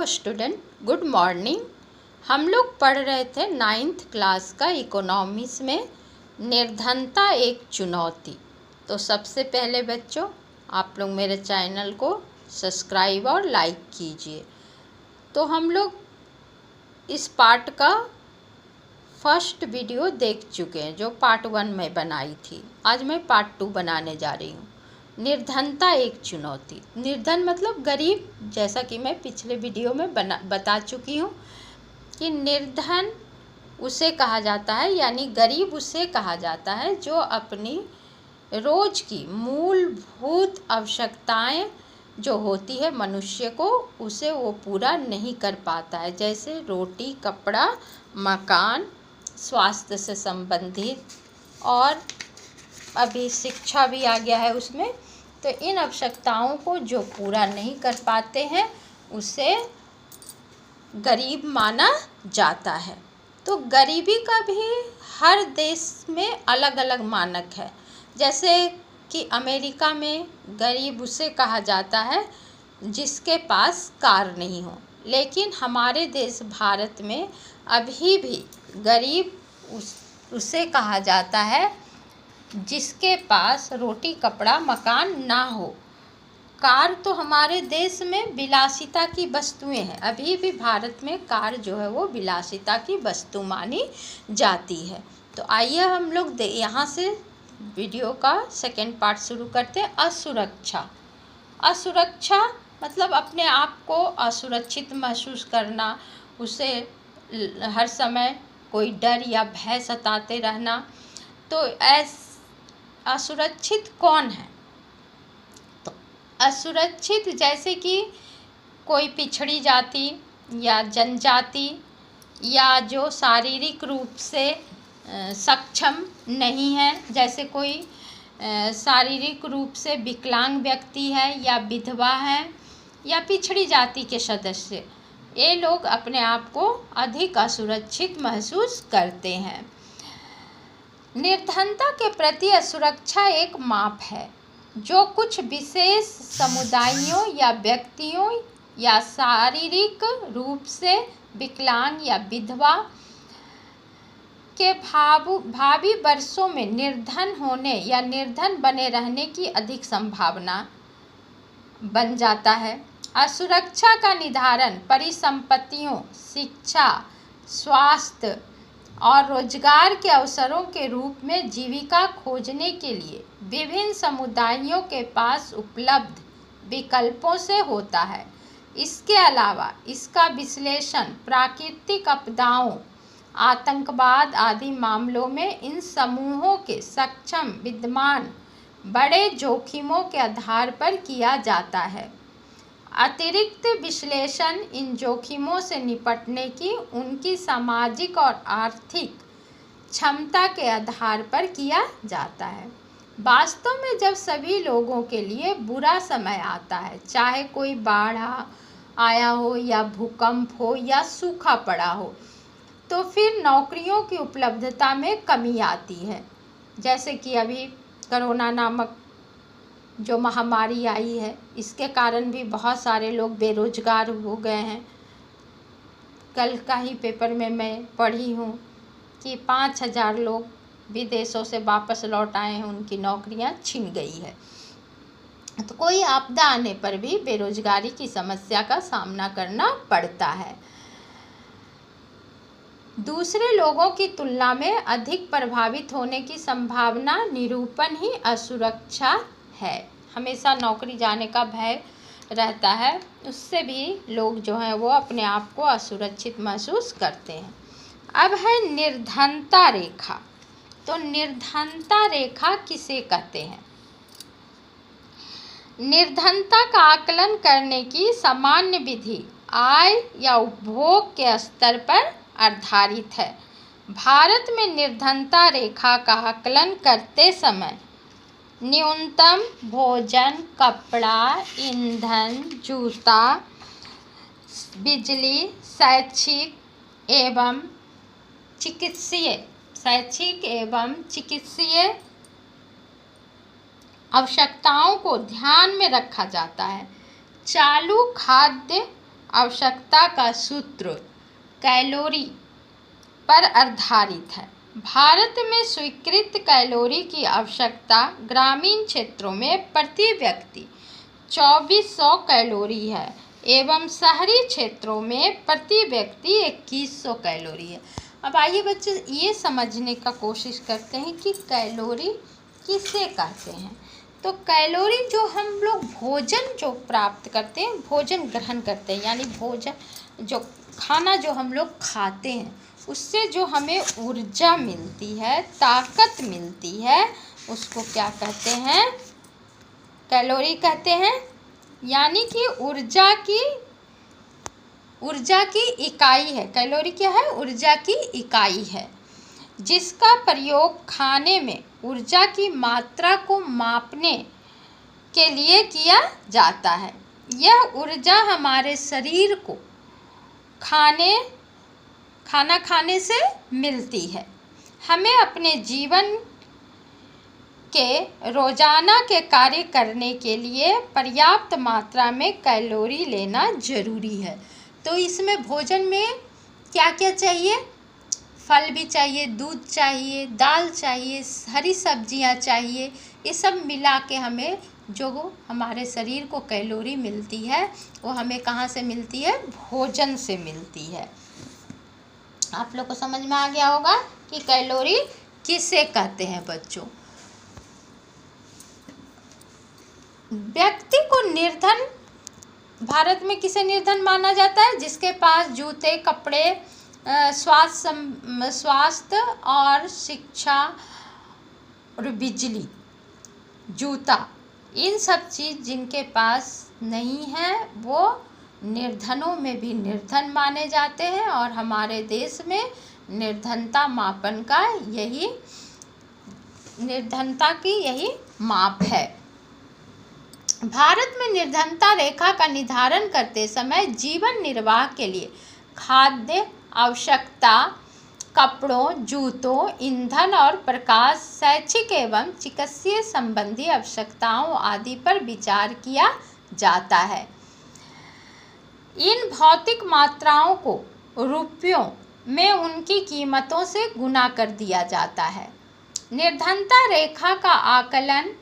Student, good morning. हम लोग पढ़ रहे थे 9th क्लास का इकोनॉमिक्स में निर्धनता एक चुनौती। तो सबसे पहले बच्चों, आप लोग मेरे चैनल को सब्सक्राइब और लाइक कीजिए। तो हम लोग इस पार्ट का फर्स्ट वीडियो देख चुके हैं जो पार्ट 1 में बनाई थी। आज मैं पार्ट 2 बनाने जा रही हूँ। निर्धनता एक चुनौती। निर्धन मतलब गरीब, जैसा कि मैं पिछले वीडियो में बता चुकी हूँ कि निर्धन उसे कहा जाता है, यानी गरीब उसे कहा जाता है जो अपनी रोज की मूलभूत आवश्यकताएं जो होती है मनुष्य को, उसे वो पूरा नहीं कर पाता है। जैसे रोटी, कपड़ा, मकान, स्वास्थ्य से संबंधित, और अभी शिक्षा भी आ गया है उसमें। तो इन आवश्यकताओं को जो पूरा नहीं कर पाते हैं उसे गरीब माना जाता है। तो गरीबी का भी हर देश में अलग अलग मानक है। जैसे कि अमेरिका में गरीब उसे कहा जाता है जिसके पास कार नहीं हो, लेकिन हमारे देश भारत में अभी भी गरीब उसे कहा जाता है जिसके पास रोटी, कपड़ा, मकान ना हो। कार तो हमारे देश में विलासिता की वस्तुएं हैं। अभी भी भारत में कार जो है वो विलासिता की वस्तु मानी जाती है। तो आइए हम लोग यहाँ से वीडियो का सेकेंड पार्ट शुरू करते हैं। असुरक्षा। असुरक्षा मतलब अपने आप को असुरक्षित महसूस करना, उसे हर समय कोई डर या भय सताते रहना। तो असुरक्षित कौन है? तो असुरक्षित जैसे कि कोई पिछड़ी जाति या जनजाति, या जो शारीरिक रूप से सक्षम नहीं है, जैसे कोई शारीरिक रूप से विकलांग व्यक्ति है, या विधवा है, या पिछड़ी जाति के सदस्य, ये लोग अपने आप को अधिक असुरक्षित महसूस करते हैं। निर्धनता के प्रति असुरक्षा एक माप है जो कुछ विशेष समुदायों या व्यक्तियों या शारीरिक रूप से विकलांग या विधवा के भावी वर्षों में निर्धन होने या निर्धन बने रहने की अधिक संभावना बन जाता है। असुरक्षा का निर्धारण परिसंपत्तियों, शिक्षा, स्वास्थ्य और रोजगार के अवसरों के रूप में जीविका खोजने के लिए विभिन्न समुदायों के पास उपलब्ध विकल्पों से होता है। इसके अलावा इसका विश्लेषण प्राकृतिक आपदाओं, आतंकवाद आदि मामलों में इन समूहों के सक्षम विद्यमान बड़े जोखिमों के आधार पर किया जाता है। अतिरिक्त विश्लेषण इन जोखिमों से निपटने की उनकी सामाजिक और आर्थिक क्षमता के आधार पर किया जाता है। वास्तव में जब सभी लोगों के लिए बुरा समय आता है, चाहे कोई बाढ़ आया हो या भूकंप हो या सूखा पड़ा हो, तो फिर नौकरियों की उपलब्धता में कमी आती है। जैसे कि अभी कोरोना नामक जो महामारी आई है, इसके कारण भी बहुत सारे लोग बेरोजगार हो गए हैं। कल का ही पेपर में मैं पढ़ी हूँ कि 5000 लोग विदेशों से वापस लौट आए हैं, उनकी नौकरियां छिन गई है। तो कोई आपदा आने पर भी बेरोजगारी की समस्या का सामना करना पड़ता है। दूसरे लोगों की तुलना में अधिक प्रभावित होने की संभावना निरूपण ही असुरक्षा है। हमेशा नौकरी जाने का भय रहता है, उससे भी लोग जो हैं वो अपने आप को असुरक्षित महसूस करते हैं। अब है निर्धनता रेखा। तो निर्धनता रेखा किसे कहते हैं? निर्धनता का आकलन करने की सामान्य विधि आय या उपभोग के स्तर पर आधारित है। भारत में निर्धनता रेखा का आकलन करते समय न्यूनतम भोजन, कपड़ा, ईंधन, जूता, बिजली, शैक्षिक एवं चिकित्सीय आवश्यकताओं को ध्यान में रखा जाता है। चालू खाद्य आवश्यकता का सूत्र कैलोरी पर आधारित है। भारत में स्वीकृत कैलोरी की आवश्यकता ग्रामीण क्षेत्रों में प्रति व्यक्ति 2400 कैलोरी है एवं शहरी क्षेत्रों में प्रति व्यक्ति 2100 कैलोरी है। अब आइए बच्चे ये समझने का कोशिश करते हैं कि कैलोरी किसे कहते हैं। तो कैलोरी जो हम लोग भोजन जो प्राप्त करते हैं, भोजन ग्रहण करते हैं, यानी भोजन जो खाना जो हम लोग खाते हैं उससे जो हमें ऊर्जा मिलती है, ताकत मिलती है, उसको क्या कहते हैं? कैलोरी कहते हैं। यानी कि ऊर्जा की इकाई है। कैलोरी क्या है? ऊर्जा की इकाई है, जिसका प्रयोग खाने में ऊर्जा की मात्रा को मापने के लिए किया जाता है। यह ऊर्जा हमारे शरीर को खाना खाने से मिलती है। हमें अपने जीवन के रोजाना के कार्य करने के लिए पर्याप्त मात्रा में कैलोरी लेना जरूरी है। तो इसमें भोजन में क्या क्या चाहिए? फल भी चाहिए, दूध चाहिए, दाल चाहिए, हरी सब्जियां चाहिए। ये सब मिला के हमें जो हमारे शरीर को कैलोरी मिलती है वो हमें कहाँ से मिलती है? भोजन से मिलती है। आप लोग को समझ में आ गया होगा कि कैलोरी किसे कहते हैं बच्चों। व्यक्ति को निर्धन भारत में किसे निर्धन माना जाता है? जिसके पास जूते, कपड़े, स्वास्थ्य और शिक्षा और बिजली, जूता, इन सब चीज़ जिनके पास नहीं है वो निर्धनों में भी निर्धन माने जाते हैं। और हमारे देश में निर्धनता मापन का निर्धनता की यही माप है। भारत में निर्धनता रेखा का निर्धारण करते समय जीवन निर्वाह के लिए खाद्य आवश्यकता, कपड़ों, जूतों, ईंधन और प्रकाश, शैक्षिक एवं चिकित्सीय संबंधी आवश्यकताओं आदि पर विचार किया जाता है। इन भौतिक मात्राओं को रुपयों में उनकी कीमतों से गुणा कर दिया जाता है। निर्धनता रेखा का आकलन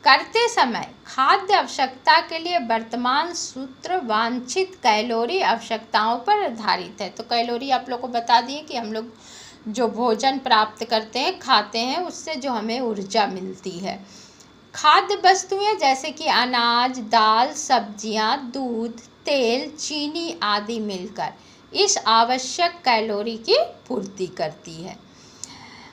करते समय खाद्य आवश्यकता के लिए वर्तमान सूत्र वांछित कैलोरी आवश्यकताओं पर आधारित है। तो कैलोरी आप लोग को बता दिए कि हम लोग जो भोजन प्राप्त करते हैं, खाते हैं, उससे जो हमें ऊर्जा मिलती है। खाद्य वस्तुएं जैसे कि अनाज, दाल, सब्जियां, दूध, तेल, चीनी आदि मिलकर इस आवश्यक कैलोरी की पूर्ति करती है।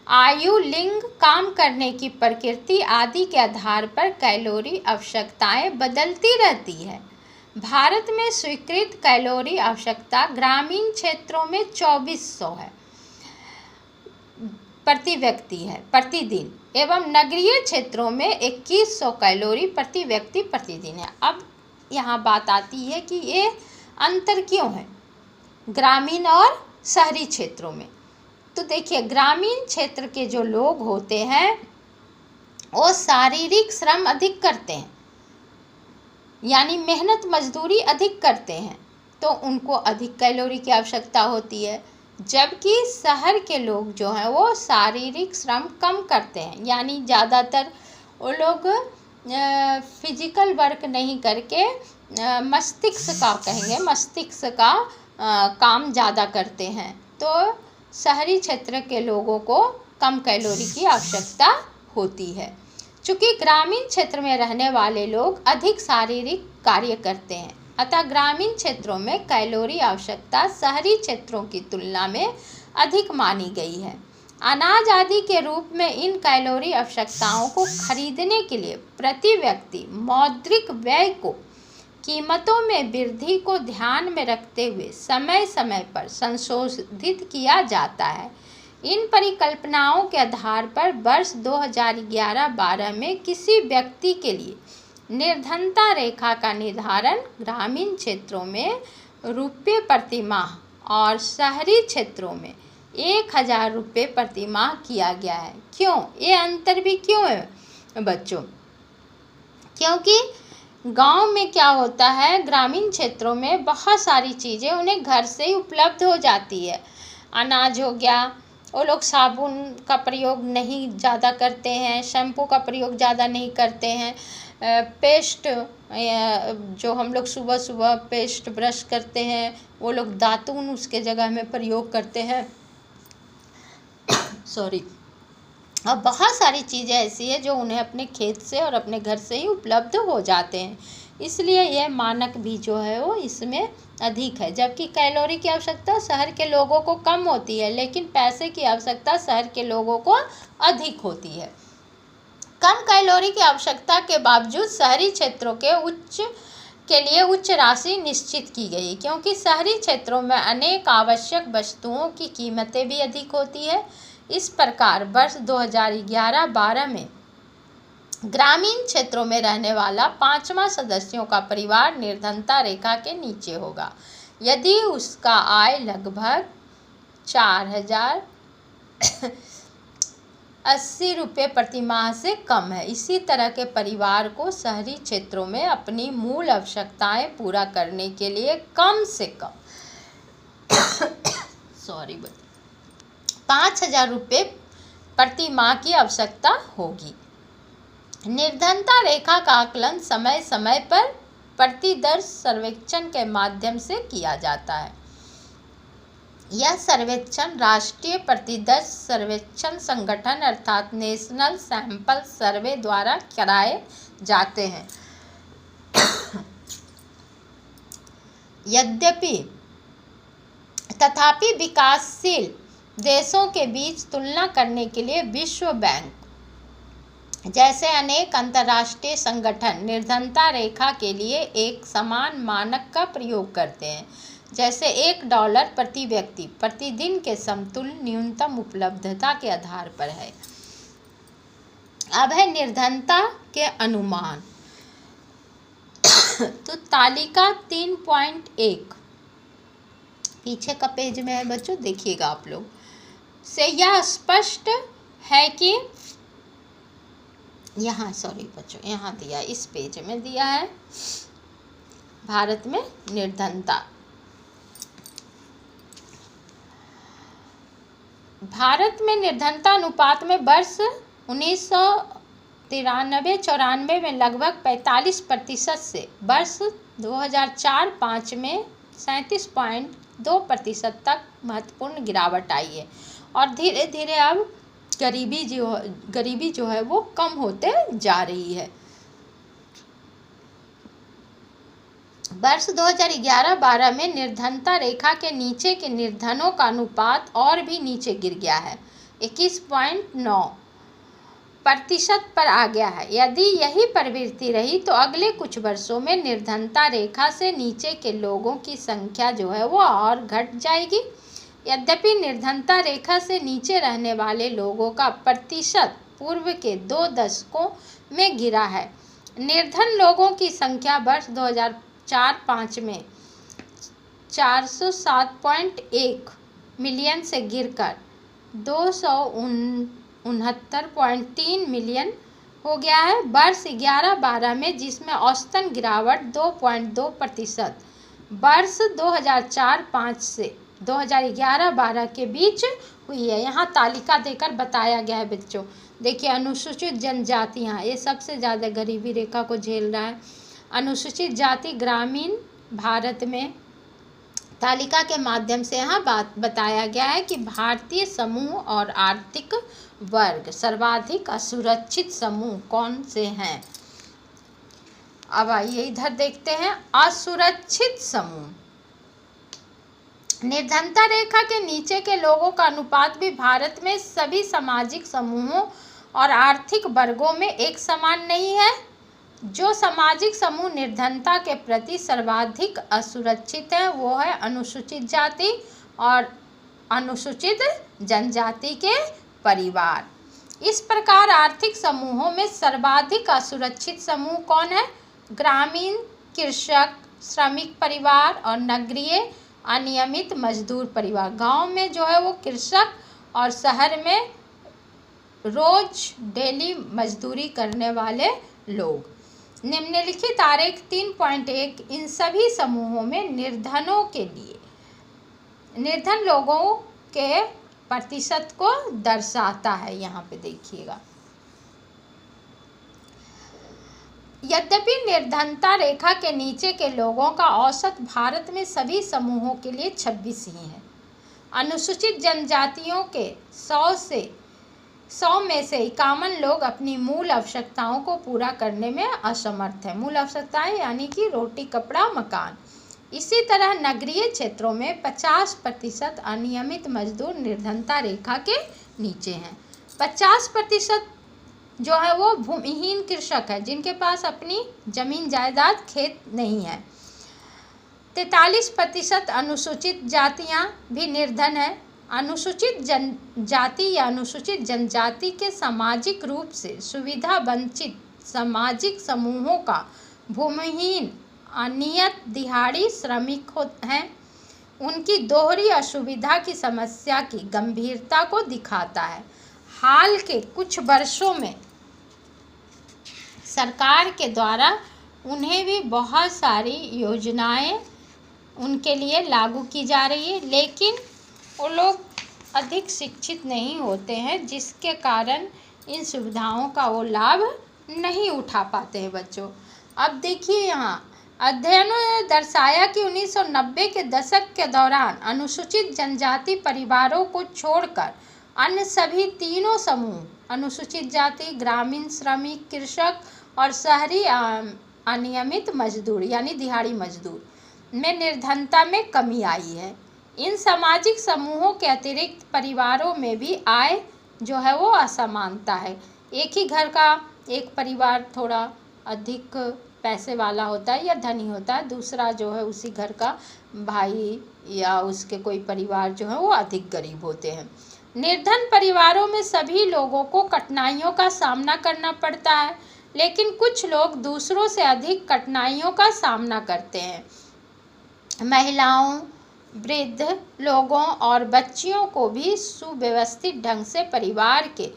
आयु, लिंग, काम करने की प्रकृति आदि के आधार पर कैलोरी आवश्यकताएं बदलती रहती है। भारत में स्वीकृत कैलोरी आवश्यकता ग्रामीण क्षेत्रों में 2400 है प्रति व्यक्ति है प्रतिदिन, एवं नगरीय क्षेत्रों में 2100 कैलोरी प्रति व्यक्ति प्रतिदिन है। अब यहाँ बात आती है कि ये अंतर क्यों है ग्रामीण और शहरी क्षेत्रों में। तो देखिए, ग्रामीण क्षेत्र के जो लोग होते हैं वो शारीरिक श्रम अधिक करते हैं, यानी मेहनत मजदूरी अधिक करते हैं, तो उनको अधिक कैलोरी की आवश्यकता होती है। जबकि शहर के लोग जो हैं वो शारीरिक श्रम कम करते हैं, यानी ज़्यादातर वो लोग फिजिकल वर्क नहीं करके मस्तिष्क का काम ज़्यादा करते हैं। तो शहरी क्षेत्र के लोगों को कम कैलोरी की आवश्यकता होती है। चूँकि ग्रामीण क्षेत्र में रहने वाले लोग अधिक शारीरिक कार्य करते हैं, अतः ग्रामीण क्षेत्रों में कैलोरी आवश्यकता शहरी क्षेत्रों की तुलना में अधिक मानी गई है। अनाज आदि के रूप में इन कैलोरी आवश्यकताओं को खरीदने के लिए प्रति व्यक्ति मौद्रिक व्यय को कीमतों में वृद्धि को ध्यान में रखते हुए समय समय पर संशोधित किया जाता है। इन परिकल्पनाओं के आधार पर वर्ष 2011-12 में किसी व्यक्ति के लिए निर्धनता रेखा का निर्धारण ग्रामीण क्षेत्रों में रुपये प्रति माह और शहरी क्षेत्रों में 1000 रुपये प्रति माह किया गया है। क्यों ये अंतर भी क्यों है बच्चों? क्योंकि गांव में क्या होता है, ग्रामीण क्षेत्रों में बहुत सारी चीज़ें उन्हें घर से ही उपलब्ध हो जाती है। अनाज हो गया, वो लोग साबुन का प्रयोग नहीं ज़्यादा करते हैं, शैम्पू का प्रयोग ज़्यादा नहीं करते हैं, पेस्ट जो हम लोग सुबह सुबह पेस्ट ब्रश करते हैं वो लोग दातून उसके जगह में प्रयोग करते हैं। सॉरी। और बहुत सारी चीज़ें ऐसी है जो उन्हें अपने खेत से और अपने घर से ही उपलब्ध हो जाते हैं, इसलिए यह मानक भी जो है वो इसमें अधिक है। जबकि कैलोरी की आवश्यकता शहर के लोगों को कम होती है, लेकिन पैसे की आवश्यकता शहर के लोगों को अधिक होती है। कम कैलोरी की आवश्यकता के बावजूद शहरी क्षेत्रों के लिए उच्च राशि निश्चित की गई, क्योंकि शहरी क्षेत्रों में अनेक आवश्यक वस्तुओं की कीमतें भी अधिक होती है। इस प्रकार वर्ष 2011-12 में ग्रामीण क्षेत्रों में रहने वाला 5वां सदस्यों का परिवार निर्धनता रेखा के नीचे होगा यदि उसका आय लगभग 4,080 रुपये प्रति माह से कम है। इसी तरह के परिवार को शहरी क्षेत्रों में अपनी मूल आवश्यकताएं पूरा करने के लिए कम से कम 5,000 रुपये प्रति माह की आवश्यकता होगी। निर्धनता रेखा का आकलन समय समय पर प्रतिदर्श सर्वेक्षण के माध्यम से किया जाता है। यह सर्वेक्षण राष्ट्रीय प्रतिदर्श सर्वेक्षण संगठन अर्थात नेशनल सैंपल सर्वे द्वारा कराए जाते हैं। तथापि विकासशील देशों के बीच तुलना करने के लिए विश्व बैंक जैसे अनेक अंतर्राष्ट्रीय संगठन निर्धनता रेखा के लिए एक समान मानक का प्रयोग करते हैं, जैसे $1 प्रति व्यक्ति प्रतिदिन के समतुल्य न्यूनतम उपलब्धता के आधार पर है। अब है निर्धनता के अनुमान। तो तालिका 3.1 पीछे का पेज में है बच्चों, देखिएगा आप लोग, से यह स्पष्ट है कि यहाँ यहाँ दिया, इस पेज में दिया है भारत में निर्धनता। भारत में निर्धनता अनुपात में वर्ष 1993-94 में लगभग 45% से वर्ष 2004-05 में 37.2% तक महत्वपूर्ण गिरावट आई है और धीरे धीरे अब गरीबी जो है वो कम होते जा रही है। वर्ष 2011-12 में निर्धनता रेखा के नीचे के निर्धनों का अनुपात और भी नीचे गिर गया है, 21.9% पर आ गया है। यदि यही प्रवृत्ति रही तो अगले कुछ वर्षों में निर्धनता रेखा से नीचे के लोगों की संख्या जो है वो और घट जाएगी। यद्यपि निर्धनता रेखा से नीचे रहने वाले लोगों का प्रतिशत पूर्व के 2 दशकों में गिरा है। निर्धन लोगों की संख्या वर्ष 2004-05 में 407.1 मिलियन से गिरकर 269.3 मिलियन हो गया है वर्ष 11-12 में, जिसमें औसतन गिरावट 2.2% वर्ष 2004-05 से 2011-12 के बीच हुई है। यहाँ तालिका देकर बताया गया है बच्चों। देखिए, अनुसूचित जनजातियाँ ये सबसे ज़्यादा गरीबी रेखा को झेल रहा है। अनुसूचित जाति ग्रामीण भारत में तालिका के माध्यम से यहाँ बताया गया है कि भारतीय समूह और आर्थिक वर्ग सर्वाधिक असुरक्षित समूह कौन से हैं। अब आइए इधर देखते हैं असुरक्षित समूह। निर्धनता रेखा के नीचे के लोगों का अनुपात भी भारत में सभी सामाजिक समूहों और आर्थिक वर्गों में एक समान नहीं है। जो सामाजिक समूह निर्धनता के प्रति सर्वाधिक असुरक्षित है वो है अनुसूचित जाति और अनुसूचित जनजाति के परिवार। इस प्रकार आर्थिक समूहों में सर्वाधिक असुरक्षित समूह कौन है? ग्रामीण, कृषक, श्रमिक परिवार और नगरीय अनियमित मजदूर परिवार। गांव में जो है वो कृषक और शहर में रोज डेली मजदूरी करने वाले लोग। निम्नलिखित आरेख 3.1 इन सभी समूहों में निर्धनों के लिए निर्धन लोगों के प्रतिशत को दर्शाता है। यहाँ पे देखिएगा, यद्यपि निर्धनता रेखा के नीचे के लोगों का औसत भारत में सभी समूहों के लिए 26 ही है। अनुसूचित जनजातियों के 100 में से 51 लोग अपनी मूल आवश्यकताओं को पूरा करने में असमर्थ हैं। मूल आवश्यकताएं यानी कि रोटी, कपड़ा, मकान। इसी तरह नगरीय क्षेत्रों में 50% अनियमित मजदूर निर्धनता रेखा के नीचे हैं। 50% जो है वो भूमिहीन कृषक है, जिनके पास अपनी जमीन जायदाद, खेत नहीं है। 43% अनुसूचित जातियां भी निर्धन है। अनुसूचित जनजाति या अनुसूचित जनजाति के सामाजिक रूप से सुविधा वंचित सामाजिक समूहों का भूमिहीन अनियत दिहाड़ी श्रमिक हैं। उनकी दोहरी असुविधा की समस्या की गंभीरता को दिखाता है। हाल के कुछ वर्षों में सरकार के द्वारा उन्हें भी बहुत सारी योजनाएं उनके लिए लागू की जा रही है, लेकिन वो लोग अधिक शिक्षित नहीं होते हैं, जिसके कारण इन सुविधाओं का वो लाभ नहीं उठा पाते हैं बच्चों। अब देखिए, यहाँ अध्ययनों ने दर्शाया कि 1990 के दशक के दौरान अनुसूचित जनजाति परिवारों को छोड़कर अन्य सभी तीनों समूह, अनुसूचित जाति, ग्रामीण श्रमिक, कृषक और शहरी अनियमित मजदूर यानी दिहाड़ी मजदूर में निर्धनता में कमी आई है। इन सामाजिक समूहों के अतिरिक्त परिवारों में भी आय जो है वो असमानता है। एक ही घर का एक परिवार थोड़ा अधिक पैसे वाला होता है या धनी होता है, दूसरा जो है उसी घर का भाई या उसके कोई परिवार जो है वो अधिक गरीब होते हैं। निर्धन परिवारों में सभी लोगों को कठिनाइयों का सामना करना पड़ता है, लेकिन कुछ लोग दूसरों से अधिक कठिनाइयों का सामना करते हैं। महिलाओं, वृद्ध लोगों और बच्चियों को भी सुव्यवस्थित ढंग से परिवार के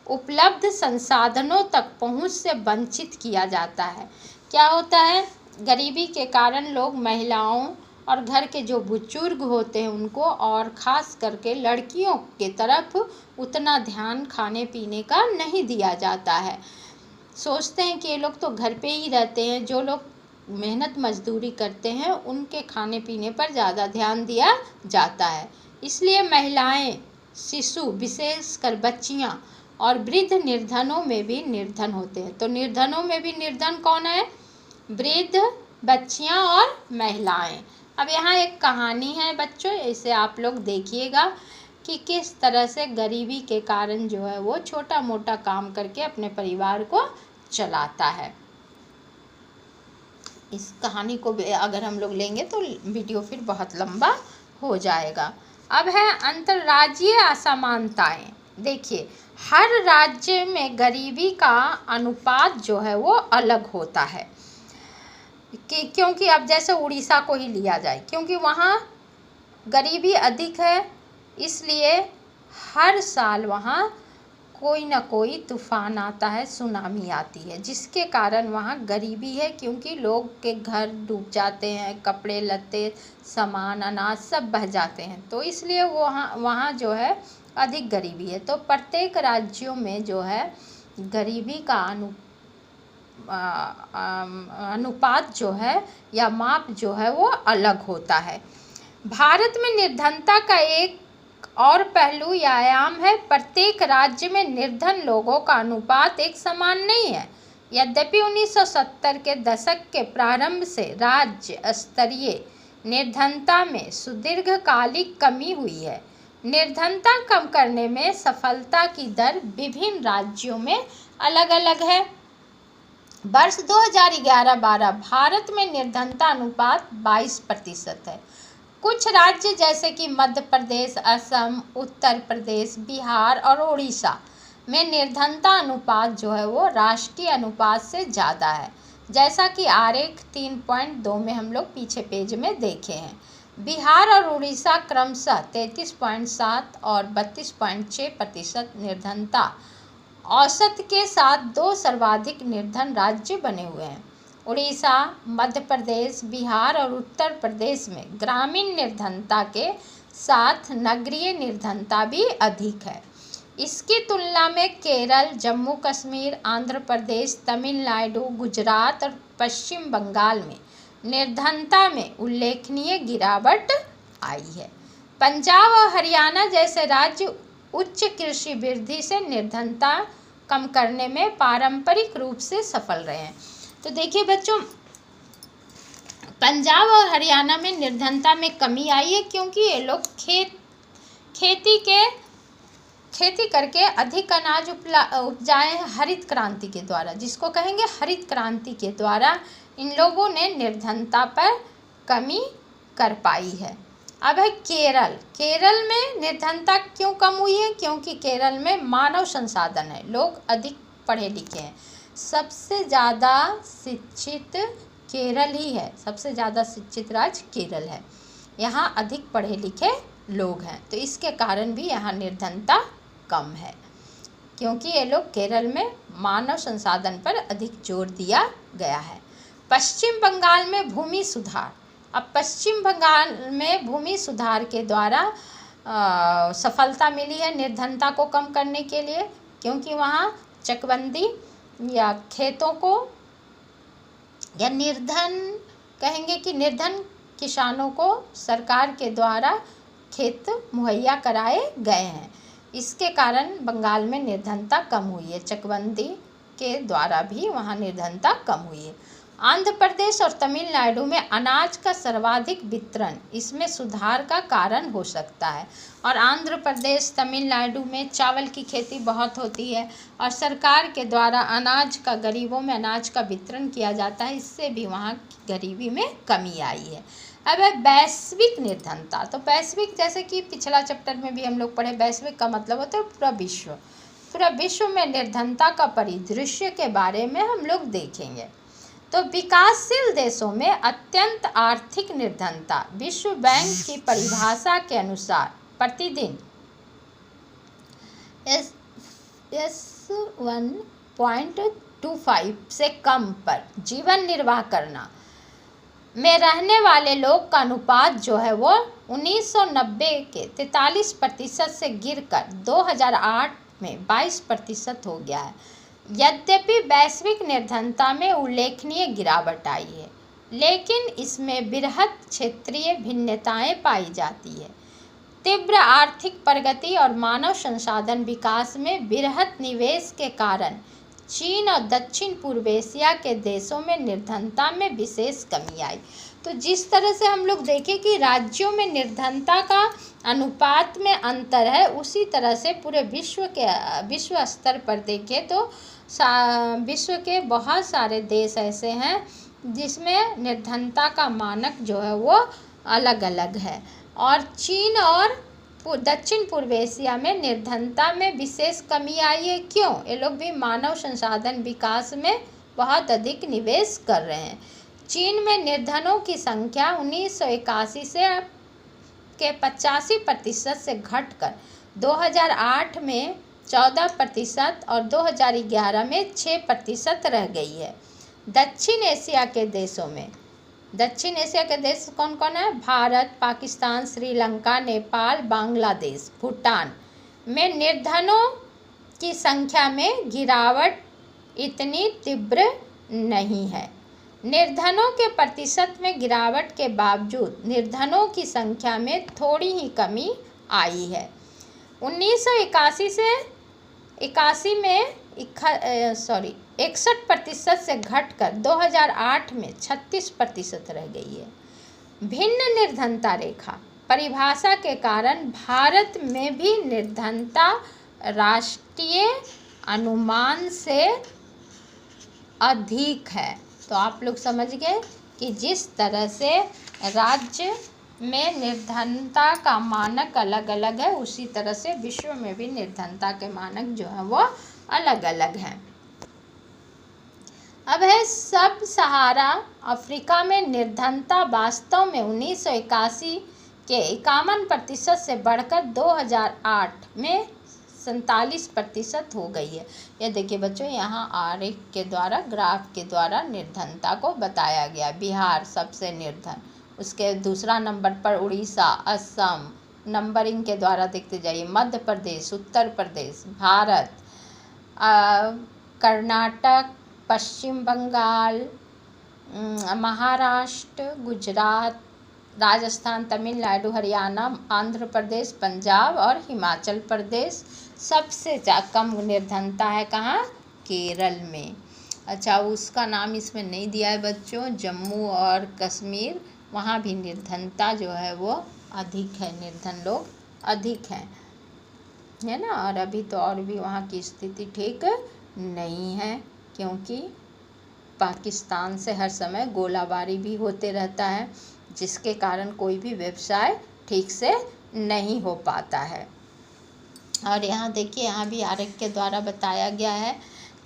उपलब्ध संसाधनों तक पहुंच से वंचित किया जाता है। क्या होता है, गरीबी के कारण लोग महिलाओं और घर के जो बुजुर्ग होते हैं उनको, और ख़ास करके लड़कियों के तरफ उतना ध्यान खाने पीने का नहीं दिया जाता है। सोचते हैं कि ये लोग तो घर पे ही रहते हैं, जो लोग मेहनत मजदूरी करते हैं उनके खाने पीने पर ज़्यादा ध्यान दिया जाता है। इसलिए महिलाएं, शिशु, विशेषकर बच्चियां और वृद्ध निर्धनों में भी निर्धन होते हैं। तो निर्धनों में भी निर्धन कौन है? वृद्ध, बच्चियां और महिलाएं। अब यहाँ एक कहानी है बच्चों, इसे आप लोग देखिएगा कि किस तरह से गरीबी के कारण जो है वो छोटा मोटा काम करके अपने परिवार को चलाता है। इस कहानी को अगर हम लोग लेंगे तो वीडियो फिर बहुत लंबा हो जाएगा। अब है अंतर्राज्यीय असमानताएं। देखिए, हर राज्य में गरीबी का अनुपात जो है वो अलग होता है क्योंकि अब जैसे उड़ीसा को ही लिया जाए, क्योंकि वहाँ गरीबी अधिक है, इसलिए हर साल वहाँ कोई ना कोई तूफान आता है, सुनामी आती है, जिसके कारण वहाँ गरीबी है, क्योंकि लोग के घर डूब जाते हैं, कपड़े लत्ते, सामान, अनाज सब बह जाते हैं, तो इसलिए वहाँ जो है अधिक गरीबी है। तो प्रत्येक राज्यों में जो है गरीबी का अनुपात जो है या माप जो है वो अलग होता है। भारत में निर्धनता का एक और पहलू या आयाम है, प्रत्येक राज्य में निर्धन लोगों का अनुपात एक समान नहीं है। यद्यपि 1970 के दशक के प्रारंभ से राज्य स्तरीय निर्धनता में सुदीर्घकालिक कमी हुई है। निर्धनता कम करने में सफलता की दर विभिन्न राज्यों में अलग अलग है। वर्ष 2011-12 भारत में निर्धनता अनुपात 22% है। कुछ राज्य जैसे कि मध्य प्रदेश, असम, उत्तर प्रदेश, बिहार और उड़ीसा में निर्धनता अनुपात जो है वो राष्ट्रीय अनुपात से ज़्यादा है, जैसा कि आरेख 3.2 में हम लोग पीछे पेज में देखे हैं। बिहार और उड़ीसा क्रमशः 33.7 और 32.6% निर्धनता औसत के साथ दो सर्वाधिक निर्धन राज्य बने हुए हैं। उड़ीसा, मध्य प्रदेश, बिहार और उत्तर प्रदेश में ग्रामीण निर्धनता के साथ नगरीय निर्धनता भी अधिक है। इसकी तुलना में केरल, जम्मू कश्मीर, आंध्र प्रदेश, तमिलनाडु, गुजरात और पश्चिम बंगाल में निर्धनता में उल्लेखनीय गिरावट आई है। पंजाब और हरियाणा जैसे राज्य उच्च कृषि वृद्धि से निर्धनता कम करने में पारंपरिक रूप से सफल रहे हैं। तो देखिए बच्चों, पंजाब और हरियाणा में निर्धनता में कमी आई है क्योंकि ये लोग खेती करके अधिक अनाज उपजाए हैं हरित क्रांति के द्वारा, जिसको कहेंगे हरित क्रांति के द्वारा इन लोगों ने निर्धनता पर कमी कर पाई है। अब है केरल में निर्धनता क्यों कम हुई है? क्योंकि केरल में मानव संसाधन है, लोग अधिक पढ़े लिखे हैं। सबसे ज़्यादा शिक्षित केरल ही है, सबसे ज़्यादा शिक्षित राज्य केरल है। यहाँ अधिक पढ़े लिखे लोग हैं, तो इसके कारण भी यहाँ निर्धनता कम है, क्योंकि ये लोग केरल में मानव संसाधन पर अधिक जोर दिया गया है। पश्चिम बंगाल में भूमि सुधार। अब पश्चिम बंगाल में भूमि सुधार के द्वारा सफलता मिली है निर्धनता को कम करने के लिए, क्योंकि वहाँ चकबंदी या खेतों को या निर्धन कहेंगे कि निर्धन किसानों को सरकार के द्वारा खेत मुहैया कराए गए हैं। इसके कारण बंगाल में निर्धनता कम हुई है, चकबंदी के द्वारा भी वहाँ निर्धनता कम हुई है। आंध्र प्रदेश और तमिलनाडु में अनाज का सर्वाधिक वितरण इसमें सुधार का कारण हो सकता है। और आंध्र प्रदेश, तमिलनाडु में चावल की खेती बहुत होती है और सरकार के द्वारा गरीबों में अनाज का वितरण किया जाता है, इससे भी वहाँ गरीबी में कमी आई है। अब है वैश्विक निर्धनता। तो वैश्विक, जैसे कि पिछला चैप्टर में भी हम लोग पढ़े, वैश्विक का मतलब होता है पूरा विश्व में निर्धनता का परिदृश्य के बारे में हम लोग देखेंगे। तो विकासशील देशों में अत्यंत आर्थिक निर्धनता विश्व बैंक की परिभाषा के अनुसार प्रतिदिन 1.25 से कम पर जीवन निर्वाह करना में रहने वाले लोग का अनुपात जो है वो 1990 के 43% से गिरकर 2008 में 22% हो गया है। यद्यपि वैश्विक निर्धनता में उल्लेखनीय गिरावट आई है, लेकिन इसमें बृहत क्षेत्रीय भिन्नताएं पाई जाती है। तीव्र आर्थिक प्रगति और मानव संसाधन विकास में बृहत निवेश के कारण चीन और दक्षिण पूर्व एशिया के देशों में निर्धनता में विशेष कमी आई। तो जिस तरह से हम लोग देखें कि राज्यों में निर्धनता का अनुपात में अंतर है, उसी तरह से पूरे विश्व स्तर पर देखें तो विश्व के बहुत सारे देश ऐसे हैं जिसमें निर्धनता का मानक जो है वो अलग अलग है। और चीन और दक्षिण पूर्व एशिया में निर्धनता में विशेष कमी आई है। क्यों? ये लोग भी मानव संसाधन विकास में बहुत अधिक निवेश कर रहे हैं। चीन में निर्धनों की संख्या 1981 से के 85% से घटकर 2008 में 14% और 2011 में 6% रह गई है। दक्षिण एशिया के देश कौन कौन है? भारत, पाकिस्तान, श्रीलंका, नेपाल, बांग्लादेश, भूटान में निर्धनों की संख्या में गिरावट इतनी तीव्र नहीं है। निर्धनों के प्रतिशत में गिरावट के बावजूद निर्धनों की संख्या में थोड़ी ही कमी आई है। 1981 से 61% से घटकर 2008 में 36% रह गई है। भिन्न निर्धनता रेखा परिभाषा के कारण भारत में भी निर्धनता राष्ट्रीय अनुमान से अधिक है। तो आप लोग समझ गए कि जिस तरह से राज्य में निर्धनता का मानक अलग अलग है, उसी तरह से विश्व में भी निर्धनता के मानक जो है वो अलग अलग हैं। अब है सब सहारा अफ्रीका में निर्धनता वास्तव में 1981 के 51% से बढ़कर 2008 में 47% हो गई है। ये देखिए बच्चों, यहाँ आरेख के द्वारा, ग्राफ के द्वारा निर्धनता को बताया गया। बिहार सबसे निर्धन, उसके दूसरा नंबर पर उड़ीसा, असम, नंबरिंग के द्वारा देखते जाइए, मध्य प्रदेश, उत्तर प्रदेश, भारत, कर्नाटक, पश्चिम बंगाल, महाराष्ट्र, गुजरात, राजस्थान, तमिलनाडु, हरियाणा, आंध्र प्रदेश, पंजाब और हिमाचल प्रदेश। सबसे कम निर्धनता है कहाँ? केरल में। अच्छा, उसका नाम इसमें नहीं दिया है बच्चों, जम्मू और कश्मीर, वहाँ भी निर्धनता जो है वो अधिक है, निर्धन लोग अधिक हैं, है ना। और अभी तो और भी वहाँ की स्थिति ठीक नहीं है, क्योंकि पाकिस्तान से हर समय गोलाबारी भी होते रहता है, जिसके कारण कोई भी व्यवसाय ठीक से नहीं हो पाता है। और यहाँ देखिए, यहाँ भी आरेख के द्वारा बताया गया है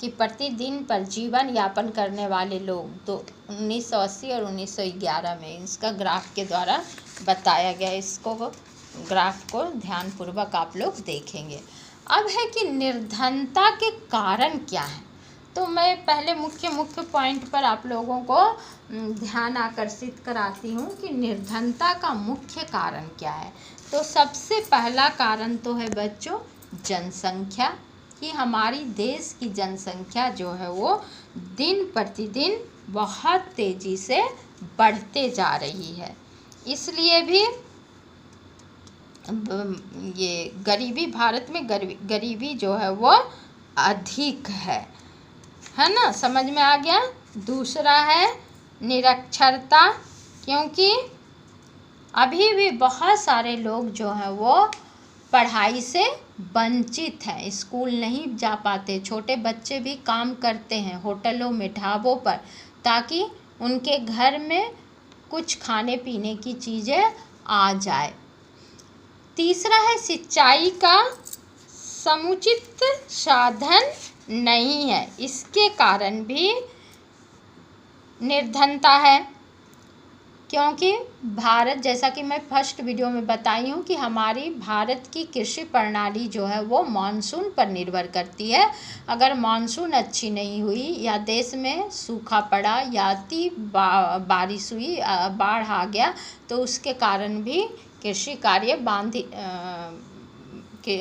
कि प्रतिदिन पर जीवन यापन करने वाले लोग तो 1980 और 1911 में, इसका ग्राफ के द्वारा बताया गया। इसको ग्राफ को ध्यानपूर्वक आप लोग देखेंगे। अब है कि निर्धनता के कारण क्या है, तो मैं पहले मुख्य पॉइंट पर आप लोगों को ध्यान आकर्षित कराती हूँ कि निर्धनता का मुख्य कारण क्या है। तो सबसे पहला कारण तो है बच्चों जनसंख्या, कि हमारी देश की जनसंख्या जो है वो दिन प्रतिदिन बहुत तेज़ी से बढ़ते जा रही है। इसलिए भी ये गरीबी, भारत में गरीबी जो है वो अधिक है ना, समझ में आ गया। दूसरा है निरक्षरता, क्योंकि अभी भी बहुत सारे लोग जो हैं वो पढ़ाई से वंचित हैं, स्कूल नहीं जा पाते। छोटे बच्चे भी काम करते हैं होटलों में, ढाबों पर, ताकि उनके घर में कुछ खाने पीने की चीज़ें आ जाए। तीसरा है सिंचाई का समुचित साधन नहीं है, इसके कारण भी निर्धनता है। क्योंकि भारत, जैसा कि मैं फर्स्ट वीडियो में बताई हूँ कि हमारी भारत की कृषि प्रणाली जो है वो मानसून पर निर्भर करती है। अगर मानसून अच्छी नहीं हुई या देश में सूखा पड़ा या अति बारिश हुई, बाढ़ आ गया, तो उसके कारण भी कृषि कार्य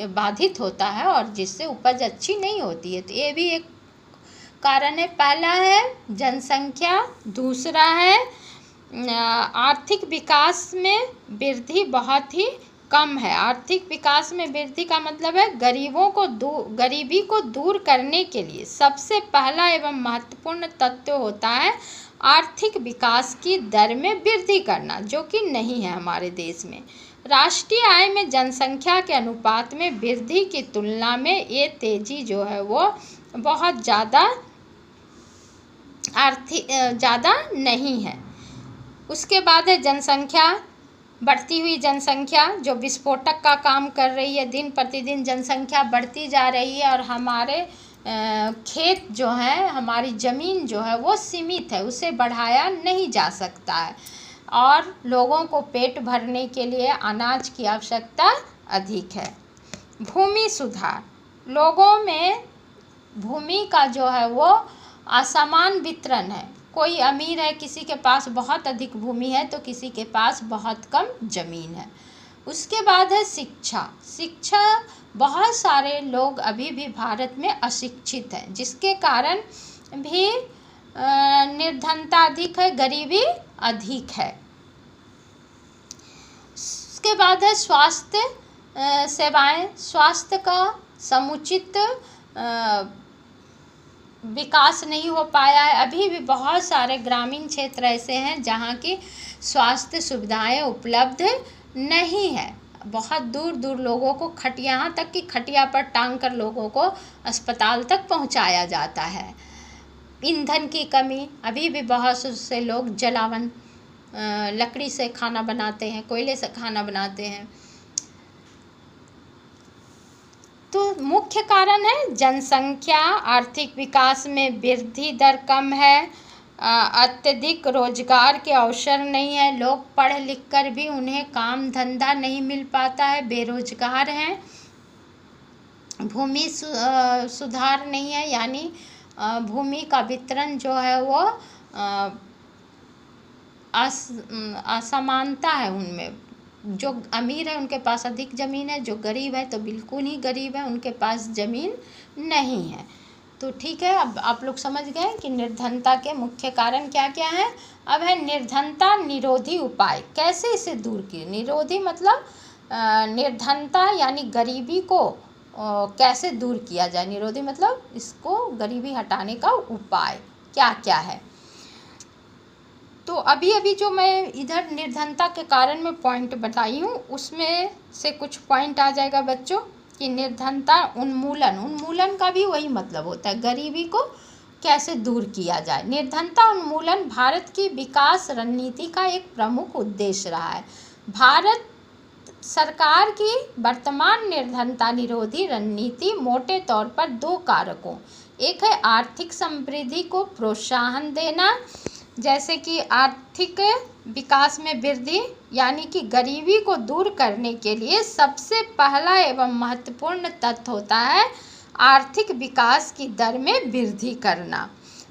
बाधित होता है और जिससे उपज अच्छी नहीं होती है। तो ये भी एक कारण है। पहला है जनसंख्या, दूसरा है आर्थिक विकास में वृद्धि बहुत ही कम है। आर्थिक विकास में वृद्धि का मतलब है गरीबी को दूर करने के लिए सबसे पहला एवं महत्वपूर्ण तत्व होता है आर्थिक विकास की दर में वृद्धि करना, जो कि नहीं है हमारे देश में। राष्ट्रीय आय में जनसंख्या के अनुपात में वृद्धि की तुलना में ये तेजी जो है वो बहुत ज़्यादा नहीं है। उसके बाद है जनसंख्या, बढ़ती हुई जनसंख्या जो विस्फोटक का काम कर रही है। दिन प्रतिदिन जनसंख्या बढ़ती जा रही है और हमारे खेत जो हैं, हमारी ज़मीन जो है वो सीमित है, उसे बढ़ाया नहीं जा सकता है और लोगों को पेट भरने के लिए अनाज की आवश्यकता अधिक है। भूमि सुधार, लोगों में भूमि का जो है वो असमान वितरण है। कोई अमीर है, किसी के पास बहुत अधिक भूमि है तो किसी के पास बहुत कम ज़मीन है। उसके बाद है शिक्षा, बहुत सारे लोग अभी भी भारत में अशिक्षित हैं, जिसके कारण भी निर्धनता अधिक है, गरीबी अधिक है। उसके बाद है स्वास्थ्य सेवाएं, स्वास्थ्य का समुचित विकास नहीं हो पाया है। अभी भी बहुत सारे ग्रामीण क्षेत्र ऐसे हैं जहाँ की स्वास्थ्य सुविधाएं उपलब्ध नहीं है। बहुत दूर दूर लोगों को यहाँ तक कि खटिया पर टांग कर लोगों को अस्पताल तक पहुँचाया जाता है। ईंधन की कमी, अभी भी बहुत से लोग जलावन, लकड़ी से खाना बनाते हैं, कोयले से खाना बनाते हैं। तो मुख्य कारण है जनसंख्या, आर्थिक विकास में वृद्धि दर कम है, अत्यधिक रोजगार के अवसर नहीं है, लोग पढ़ लिख कर भी उन्हें काम धंधा नहीं मिल पाता है, बेरोजगार हैं। भूमि सुधार नहीं है, यानी भूमि का वितरण जो है वो असमानता है उनमें। जो अमीर है उनके पास अधिक ज़मीन है, जो गरीब है तो बिल्कुल ही गरीब है, उनके पास ज़मीन नहीं है। तो ठीक है, अब आप लोग समझ गए कि निर्धनता के मुख्य कारण क्या क्या हैं। अब है निर्धनता निरोधी उपाय, कैसे इसे दूर किए। निरोधी मतलब निर्धनता यानी गरीबी को कैसे दूर किया जाए। निरोधी मतलब इसको गरीबी हटाने का उपाय क्या क्या है। तो अभी अभी जो मैं इधर निर्धनता के कारण में पॉइंट बताई हूँ, उसमें से कुछ पॉइंट आ जाएगा बच्चों कि निर्धनता उन्मूलन का भी वही मतलब होता है, गरीबी को कैसे दूर किया जाए। निर्धनता उन्मूलन भारत की विकास रणनीति का एक प्रमुख उद्देश्य रहा है। भारत सरकार की वर्तमान निर्धनता निरोधी रणनीति मोटे तौर पर 2 कारकों, एक है आर्थिक समृद्धि को प्रोत्साहन देना, जैसे कि आर्थिक विकास में वृद्धि, यानी कि गरीबी को दूर करने के लिए सबसे पहला एवं महत्वपूर्ण तथ्य होता है आर्थिक विकास की दर में वृद्धि करना।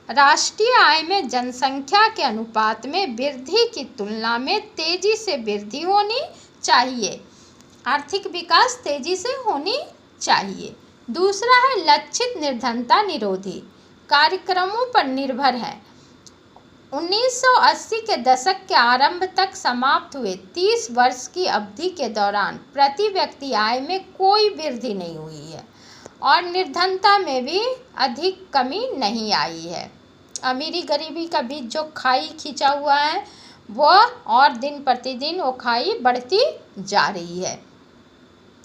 राष्ट्रीय आय में जनसंख्या के अनुपात में वृद्धि की तुलना में तेजी से वृद्धि होनी चाहिए। आर्थिक विकास तेजी से होनी चाहिए। दूसरा है लक्षित निर्धनता निरोधी कार्यक्रमों पर निर्भर है। 1980 के दशक के आरंभ तक समाप्त हुए 30 वर्ष की अवधि के दौरान प्रति व्यक्ति आय में कोई वृद्धि नहीं हुई है और निर्धनता में भी अधिक कमी नहीं आई है। अमीरी गरीबी का बीच जो खाई खींचा हुआ है वो और दिन प्रतिदिन वो खाई बढ़ती जा रही है।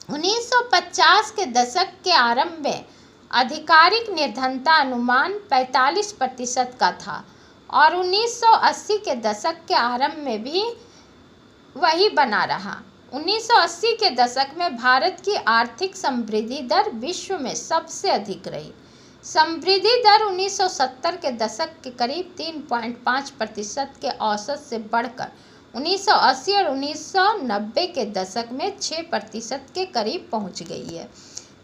1950 के दशक के आरंभ में आधिकारिक निर्धनता अनुमान 45% का था और 1980 के दशक के आरंभ में भी वही बना रहा। 1980 के दशक में भारत की आर्थिक समृद्धि दर विश्व में सबसे अधिक रही। समृद्धि दर 1970 के दशक के करीब 3.5% के औसत से बढ़कर 1980 और 1990 के दशक में 6% के करीब पहुंच गई है।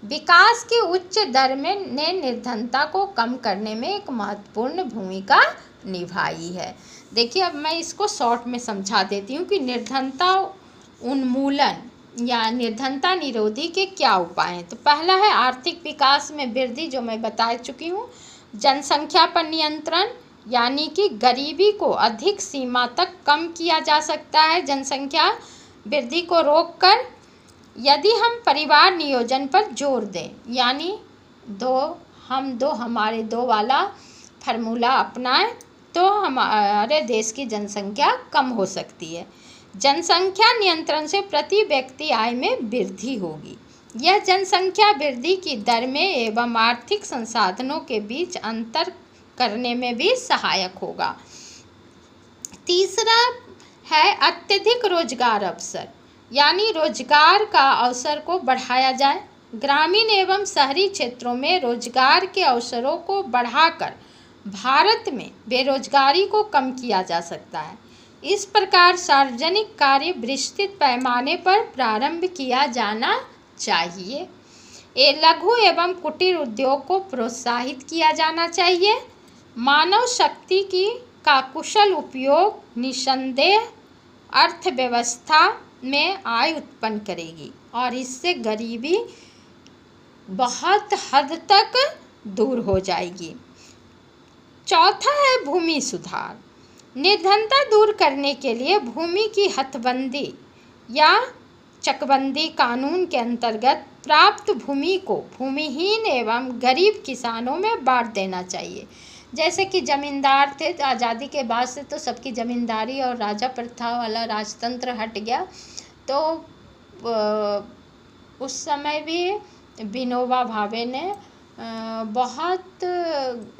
विकास की उच्च दर में ने निर्धनता को कम करने में एक महत्वपूर्ण भूमिका निभाई है। देखिए, अब मैं इसको शॉर्ट में समझा देती हूँ कि निर्धनता उन्मूलन या निर्धनता निरोधी के क्या उपाय हैं। तो पहला है आर्थिक विकास में वृद्धि, जो मैं बता चुकी हूँ। जनसंख्या पर नियंत्रण, यानी कि गरीबी को अधिक सीमा तक कम किया जा सकता है जनसंख्या वृद्धि को रोककर, यदि हम परिवार नियोजन पर जोर दें, यानी हमारे दो वाला फार्मूला अपनाएं तो हमारे देश की जनसंख्या कम हो सकती है। जनसंख्या नियंत्रण से प्रति व्यक्ति आय में वृद्धि होगी। यह जनसंख्या वृद्धि की दर में एवं आर्थिक संसाधनों के बीच अंतर करने में भी सहायक होगा। तीसरा है अत्यधिक रोजगार अवसर, यानी रोजगार का अवसर को बढ़ाया जाए। ग्रामीण एवं शहरी क्षेत्रों में रोजगार के अवसरों को बढ़ाकर भारत में बेरोजगारी को कम किया जा सकता है। इस प्रकार सार्वजनिक कार्य विस्तृत पैमाने पर प्रारंभ किया जाना चाहिए। लघु एवं कुटीर उद्योग को प्रोत्साहित किया जाना चाहिए। मानव शक्ति का कुशल उपयोग निस्संदेह अर्थव्यवस्था में आय उत्पन्न करेगी और इससे गरीबी बहुत हद तक दूर हो जाएगी। चौथा है भूमि सुधार। निर्धनता दूर करने के लिए भूमि की हथबंदी या चकबंदी कानून के अंतर्गत प्राप्त भूमि को भूमिहीन एवं गरीब किसानों में बांट देना चाहिए। जैसे कि जमींदार थे, तो आज़ादी के बाद से तो सबकी ज़मींदारी और राजा प्रथा वाला राजतंत्र हट गया। तो उस समय भी विनोबा भावे ने बहुत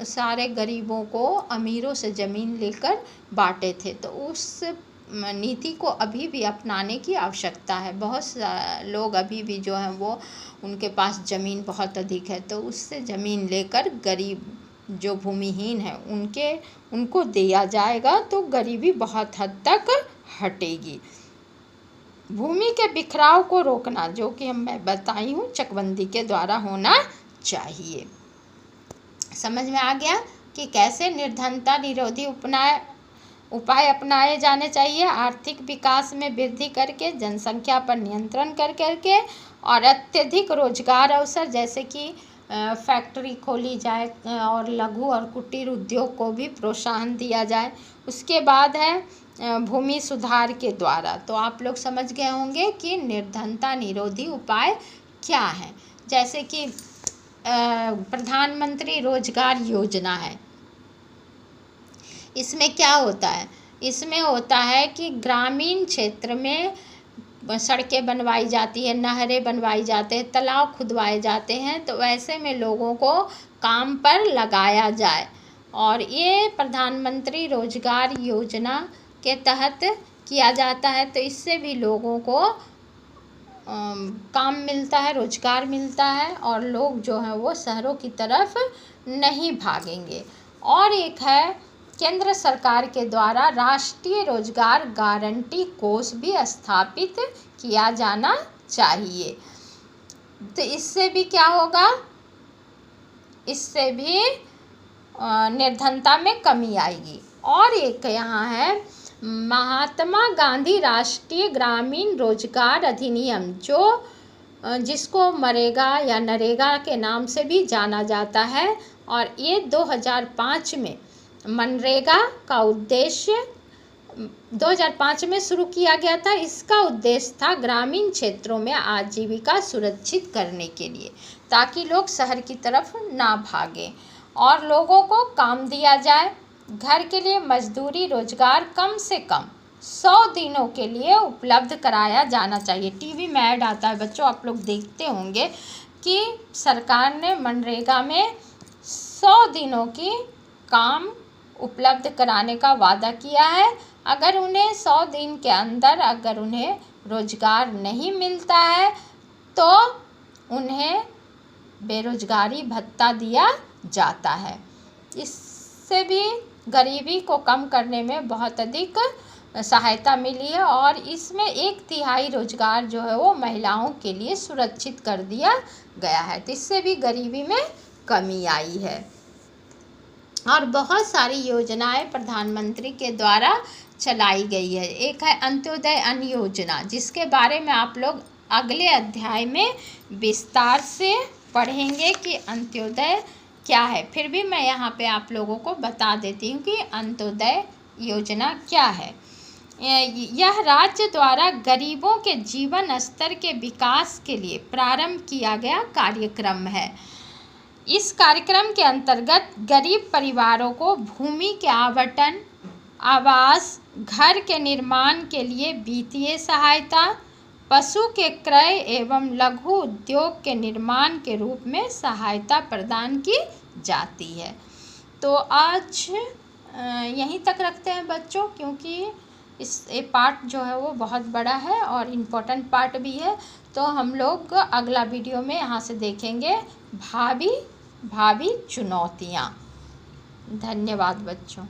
सारे गरीबों को अमीरों से ज़मीन लेकर बांटे थे। तो उस नीति को अभी भी अपनाने की आवश्यकता है। बहुत लोग अभी भी जो हैं वो उनके पास ज़मीन बहुत अधिक है, तो उससे ज़मीन लेकर गरीब जो भूमिहीन है उनको दिया जाएगा तो गरीबी बहुत हद तक हटेगी। भूमि के बिखराव को रोकना, जो कि मैं बताई हूँ चकबंदी के द्वारा होना चाहिए। समझ में आ गया कि कैसे निर्धनता निरोधी उपाय अपनाए जाने चाहिए। आर्थिक विकास में वृद्धि करके, जनसंख्या पर नियंत्रण कर करके, और अत्यधिक रोजगार अवसर, जैसे कि फैक्ट्री खोली जाए और लघु और कुटीर उद्योग को भी प्रोत्साहन दिया जाए। उसके बाद है भूमि सुधार के द्वारा। तो आप लोग समझ गए होंगे कि निर्धनता निरोधी उपाय क्या है। जैसे कि प्रधानमंत्री रोजगार योजना है। इसमें क्या होता है? इसमें होता है कि ग्रामीण क्षेत्र में सड़कें बनवाई जाती है, नहरें बनवाई जाते हैं, तालाब खुदवाए जाते हैं। तो ऐसे में लोगों को काम पर लगाया जाए, और ये प्रधानमंत्री रोजगार योजना के तहत किया जाता है। तो इससे भी लोगों को काम मिलता है, रोजगार मिलता है, और लोग जो हैं वो शहरों की तरफ नहीं भागेंगे। और एक है केंद्र सरकार के द्वारा राष्ट्रीय रोजगार गारंटी कोष भी स्थापित किया जाना चाहिए। तो इससे भी क्या होगा? इससे भी निर्धनता में कमी आएगी। और एक यहाँ है महात्मा गांधी राष्ट्रीय ग्रामीण रोजगार अधिनियम, जिसको मनरेगा या नरेगा के नाम से भी जाना जाता है। और ये 2005 में मनरेगा का उद्देश्य 2005 में शुरू किया गया था। इसका उद्देश्य था ग्रामीण क्षेत्रों में आजीविका सुरक्षित करने के लिए, ताकि लोग शहर की तरफ ना भागें और लोगों को काम दिया जाए। घर के लिए मजदूरी रोजगार कम से कम 100 दिनों के लिए उपलब्ध कराया जाना चाहिए। टीवी में ऐड आता है बच्चों, आप लोग देखते होंगे कि सरकार ने मनरेगा में 100 दिनों की काम उपलब्ध कराने का वादा किया है। अगर उन्हें 100 दिन के अंदर अगर उन्हें रोजगार नहीं मिलता है तो उन्हें बेरोजगारी भत्ता दिया जाता है। इससे भी गरीबी को कम करने में बहुत अधिक सहायता मिली है, और इसमें 1/3 रोजगार जो है वो महिलाओं के लिए सुरक्षित कर दिया गया है। तो इससे भी गरीबी में कमी आई है। और बहुत सारी योजनाएं प्रधानमंत्री के द्वारा चलाई गई है। एक है अंत्योदय अन्न योजना, जिसके बारे में आप लोग अगले अध्याय में विस्तार से पढ़ेंगे कि अंत्योदय क्या है। फिर भी मैं यहाँ पे आप लोगों को बता देती हूँ कि अंत्योदय योजना क्या है। यह राज्य द्वारा गरीबों के जीवन स्तर के विकास के लिए प्रारंभ किया गया कार्यक्रम है। इस कार्यक्रम के अंतर्गत गरीब परिवारों को भूमि के आवंटन, आवास, घर के निर्माण के लिए वित्तीय सहायता, पशु के क्रय एवं लघु उद्योग के निर्माण के रूप में सहायता प्रदान की जाती है। तो आज यहीं तक रखते हैं बच्चों, क्योंकि ये पार्ट जो है वो बहुत बड़ा है और इम्पोर्टेंट पार्ट भी है। तो हम लोग अगला वीडियो में यहाँ से देखेंगे भावी चुनौतियाँ। धन्यवाद बच्चों।